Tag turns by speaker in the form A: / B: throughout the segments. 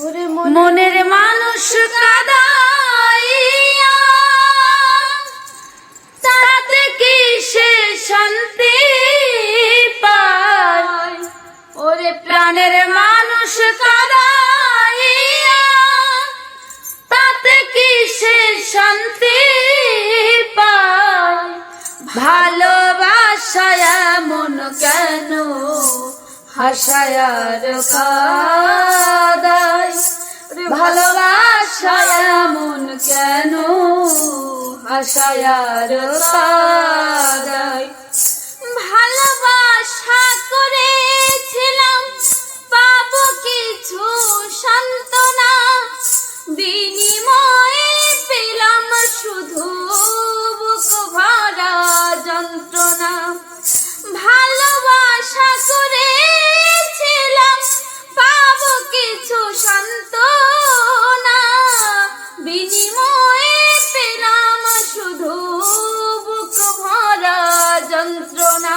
A: মনের মানুষ কাঁদাইয়া তাতে কি সে শান্তি পায়? ওরে প্রাণের মানুষ কাঁদাইয়া তাতে কি সে শান্তি পায়? ভালোবাসায় মন কেন হাসায় আর কাঁদায়? ভালোবাসায় মন কেন হাসায় আর কাঁদায়? ভালোবাসা করেছিলাম পাবো কিছু সান্ত্বনা, বিনিময়ে পেলাম শুধু বুক ভরা যন্ত্রণা। ভালোবাসা করেছিলাম পাবো কিছু সান্ত্বনা, বিনিময়ে পেলাম শুধু বুক ভরা যন্ত্রণা।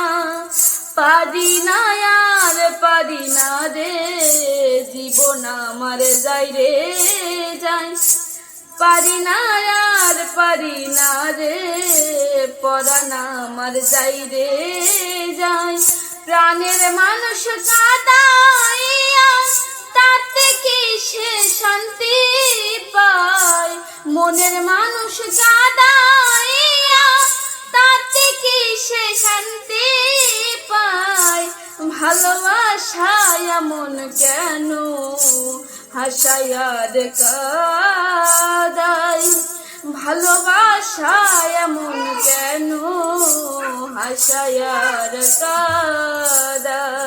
A: পারি না আর পারি না রে, জীবন আমার যাই রে যাই। পারি না আর পারি না রে, পরাণ আমার যাই রে যাই। প্রাণের মানুষ কাঁদাইয়া তাতে কি সে শান্তি পায়? মনের মানুষ কাঁদাইয়া তাতে কি সে শান্তি পায়? ভালোবাসায় মন কেন হাসায় আর কাঁদায়? ভালোবাসায় মন কেন হাসায় আর কাঁদায়?